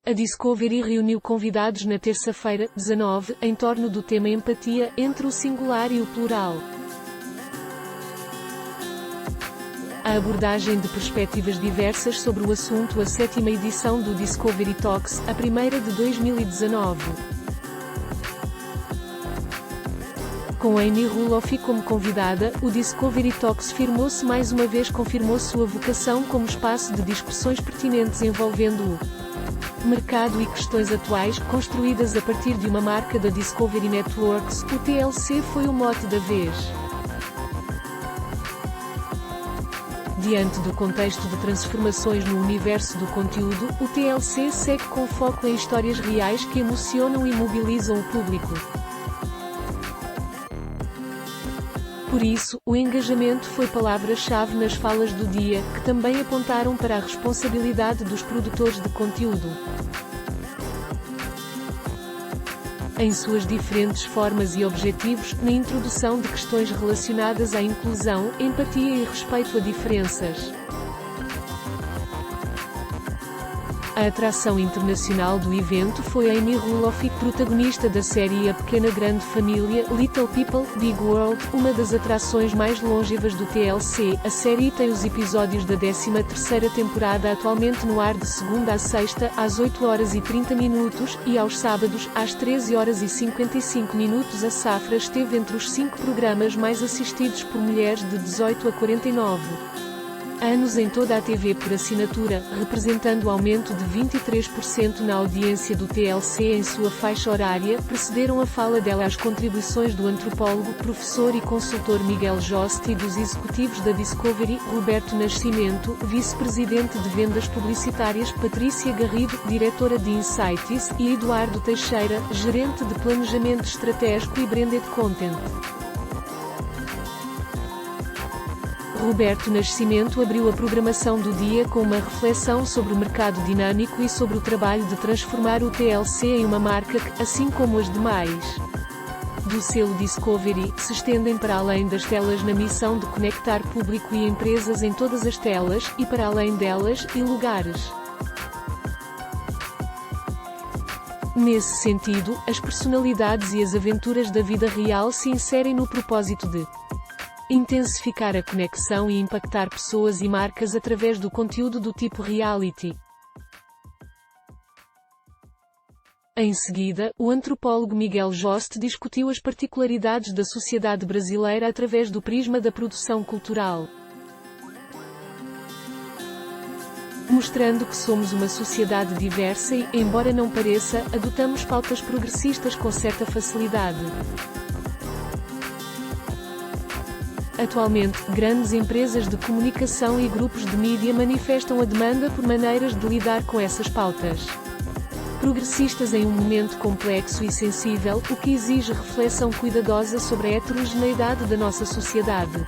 A Discovery reuniu convidados na terça-feira, 19, em torno do tema empatia entre o singular e o plural. A abordagem de perspectivas diversas sobre o assunto, a 7ª edição do Discovery Talks, a primeira de 2019. Com Amy Roloff como convidada, o Discovery Talks mais uma vez confirmou sua vocação como espaço de discussões pertinentes envolvendo o mercado e questões atuais, construídas a partir de uma marca da Discovery Networks. O TLC foi o mote da vez. Diante do contexto de transformações no universo do conteúdo, o TLC segue com foco em histórias reais que emocionam e mobilizam o público. Por isso, o engajamento foi palavra-chave nas falas do dia, que também apontaram para a responsabilidade dos produtores de conteúdo. Em suas diferentes formas e objetivos, na introdução de questões relacionadas à inclusão, empatia e respeito a diferenças. A atração internacional do evento foi Amy Roloff, protagonista da série A Pequena Grande Família, Little People, Big World, uma das atrações mais longevas do TLC. A série tem os episódios da 13ª temporada atualmente no ar de segunda a sexta, às 8h30, e aos sábados, às 13h55. A Safra esteve entre os 5 programas mais assistidos por mulheres de 18 a 49 anos em toda a TV por assinatura, representando o aumento de 23% na audiência do TLC em sua faixa horária. Precederam a fala dela as contribuições do antropólogo, professor e consultor Miguel Jost e dos executivos da Discovery, Roberto Nascimento, vice-presidente de vendas publicitárias, Patrícia Garrido, diretora de Insights, e Eduardo Teixeira, gerente de planejamento estratégico e branded content. Roberto Nascimento abriu a programação do dia com uma reflexão sobre o mercado dinâmico e sobre o trabalho de transformar o TLC em uma marca que, assim como as demais do selo Discovery, se estendem para além das telas na missão de conectar público e empresas em todas as telas, e para além delas, e lugares. Nesse sentido, as personalidades e as aventuras da vida real se inserem no propósito de intensificar a conexão e impactar pessoas e marcas através do conteúdo do tipo reality. Em seguida, o antropólogo Miguel Jost discutiu as particularidades da sociedade brasileira através do prisma da produção cultural, mostrando que somos uma sociedade diversa e, embora não pareça, adotamos pautas progressistas com certa facilidade. Atualmente, grandes empresas de comunicação e grupos de mídia manifestam a demanda por maneiras de lidar com essas pautas progressistas em um momento complexo e sensível, o que exige reflexão cuidadosa sobre a heterogeneidade da nossa sociedade.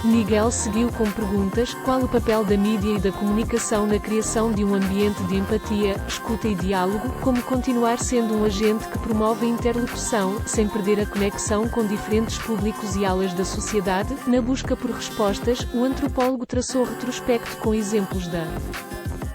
Miguel seguiu com perguntas: qual o papel da mídia e da comunicação na criação de um ambiente de empatia, escuta e diálogo, como continuar sendo um agente que promove a interlocução, sem perder a conexão com diferentes públicos e alas da sociedade? Na busca por respostas, o antropólogo traçou retrospecto com exemplos da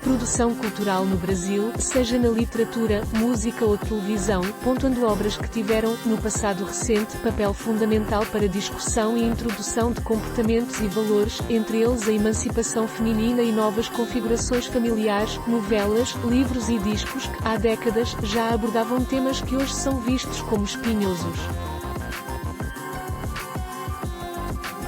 produção cultural no Brasil, seja na literatura, música ou televisão, pontuando obras que tiveram, no passado recente, papel fundamental para a discussão e introdução de comportamentos e valores, entre eles a emancipação feminina e novas configurações familiares, novelas, livros e discos que, há décadas, já abordavam temas que hoje são vistos como espinhosos.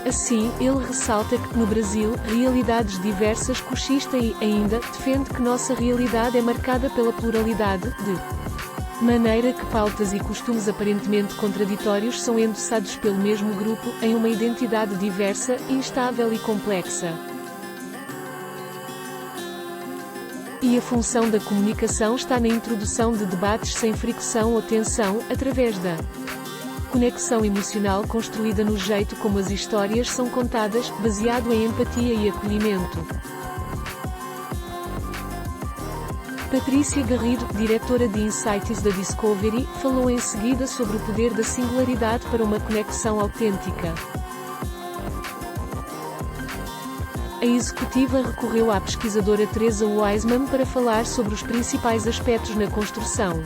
Assim, ele ressalta que, no Brasil, realidades diversas coexistem e, ainda, defende que nossa realidade é marcada pela pluralidade, de maneira que pautas e costumes aparentemente contraditórios são endossados pelo mesmo grupo, em uma identidade diversa, instável e complexa. E a função da comunicação está na introdução de debates sem fricção ou tensão, através da conexão emocional construída no jeito como as histórias são contadas, baseado em empatia e acolhimento. Patrícia Garrido, diretora de Insights da Discovery, falou em seguida sobre o poder da singularidade para uma conexão autêntica. A executiva recorreu à pesquisadora Teresa Wiseman para falar sobre os principais aspectos na construção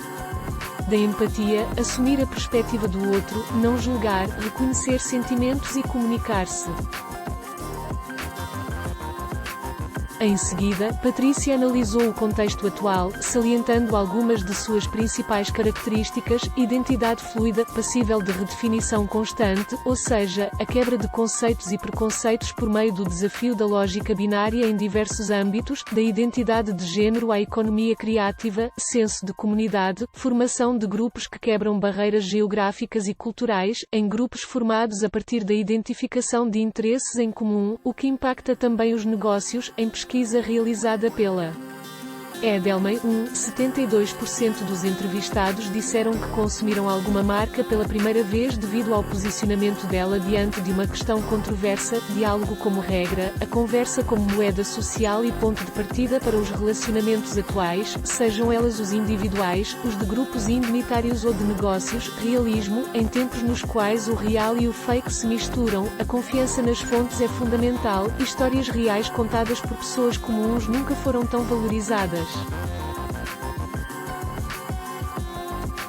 da empatia, assumir a perspectiva do outro, não julgar, reconhecer sentimentos e comunicar-se. Em seguida, Patrícia analisou o contexto atual, salientando algumas de suas principais características: identidade fluida, passível de redefinição constante, ou seja, a quebra de conceitos e preconceitos por meio do desafio da lógica binária em diversos âmbitos, da identidade de género à economia criativa, senso de comunidade, formação de grupos que quebram barreiras geográficas e culturais, em grupos formados a partir da identificação de interesses em comum, o que impacta também os negócios, em pesquisa realizada pela Edelman, 72% dos entrevistados disseram que consumiram alguma marca pela primeira vez devido ao posicionamento dela diante de uma questão controversa, diálogo como regra, a conversa como moeda social e ponto de partida para os relacionamentos atuais, sejam elas os individuais, os de grupos indemnitários ou de negócios, realismo, em tempos nos quais o real e o fake se misturam, a confiança nas fontes é fundamental, histórias reais contadas por pessoas comuns nunca foram tão valorizadas.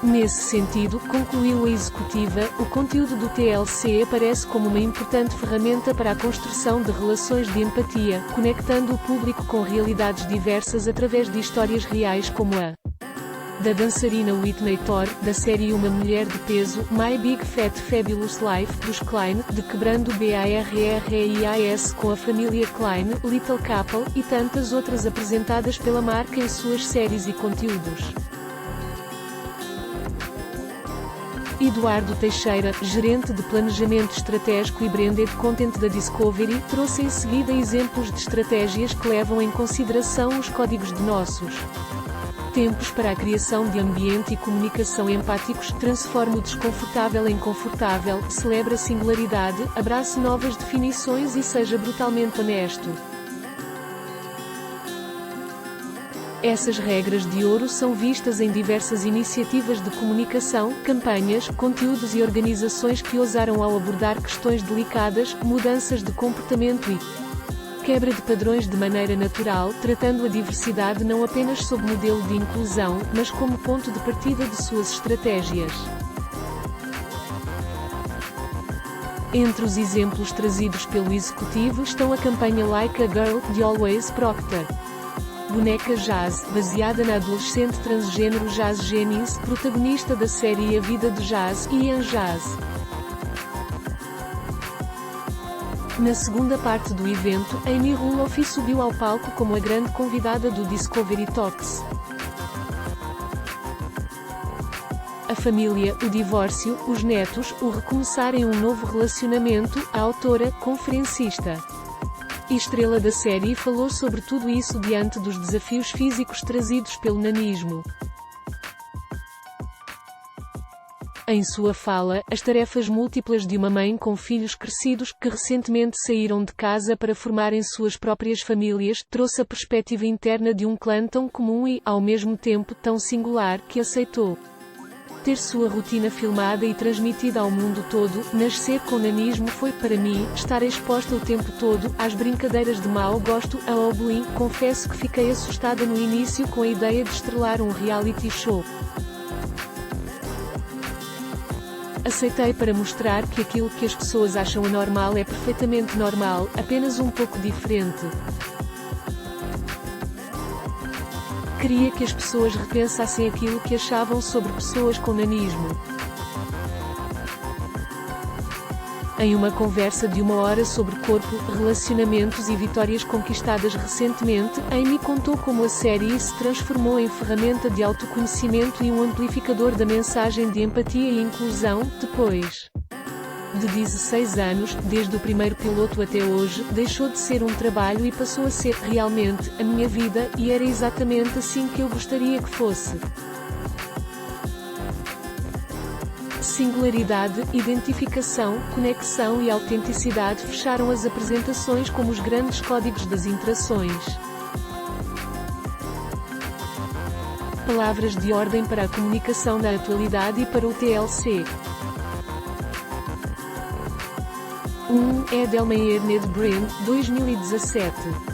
Nesse sentido, concluiu a executiva, o conteúdo do TLC aparece como uma importante ferramenta para a construção de relações de empatia, conectando o público com realidades diversas através de histórias reais como a da dançarina Whitney Thor, da série Uma Mulher de Peso, My Big Fat Fabulous Life, dos Klein, de Quebrando BARRRIAS com a família Klein, Little Couple, e tantas outras apresentadas pela marca em suas séries e conteúdos. Eduardo Teixeira, gerente de planejamento estratégico e branded content da Discovery, trouxe em seguida exemplos de estratégias que levam em consideração os códigos de nossos tempos para a criação de ambiente e comunicação empáticos, transforma o desconfortável em confortável, celebra a singularidade, abrace novas definições e seja brutalmente honesto. Essas regras de ouro são vistas em diversas iniciativas de comunicação, campanhas, conteúdos e organizações que ousaram ao abordar questões delicadas, mudanças de comportamento e quebra de padrões de maneira natural, tratando a diversidade não apenas sob modelo de inclusão, mas como ponto de partida de suas estratégias. Entre os exemplos trazidos pelo executivo estão a campanha Like a Girl, de Always Proctor. Boneca Jazz, baseada na adolescente transgênero Jazz Jennings, protagonista da série A Vida de Jazz, Ian Jazz. Na segunda parte do evento, Amy Roloff subiu ao palco como a grande convidada do Discovery Talks. A família, o divórcio, os netos, o recomeçar em um novo relacionamento, a autora, conferencista e estrela da série falou sobre tudo isso diante dos desafios físicos trazidos pelo nanismo. Em sua fala, as tarefas múltiplas de uma mãe com filhos crescidos, que recentemente saíram de casa para formarem suas próprias famílias, trouxe a perspectiva interna de um clã tão comum e, ao mesmo tempo, tão singular, que aceitou ter sua rotina filmada e transmitida ao mundo todo. Nascer com nanismo foi, para mim, estar exposta o tempo todo, às brincadeiras de mau gosto, ao bullying. Confesso que fiquei assustada no início com a ideia de estrelar um reality show. Aceitei para mostrar que aquilo que as pessoas acham anormal é perfeitamente normal, apenas um pouco diferente. Queria que as pessoas repensassem aquilo que achavam sobre pessoas com nanismo. Em uma conversa de 1 hora sobre corpo, relacionamentos e vitórias conquistadas recentemente, Amy contou como a série se transformou em ferramenta de autoconhecimento e um amplificador da mensagem de empatia e inclusão. Depois de 16 anos, desde o primeiro piloto até hoje, deixou de ser um trabalho e passou a ser, realmente, a minha vida, e era exatamente assim que eu gostaria que fosse. Singularidade, identificação, conexão e autenticidade fecharam as apresentações como os grandes códigos das interações. Palavras de ordem para a comunicação na atualidade e para o TLC. 1. Edelmeier Nedbrand, 2017.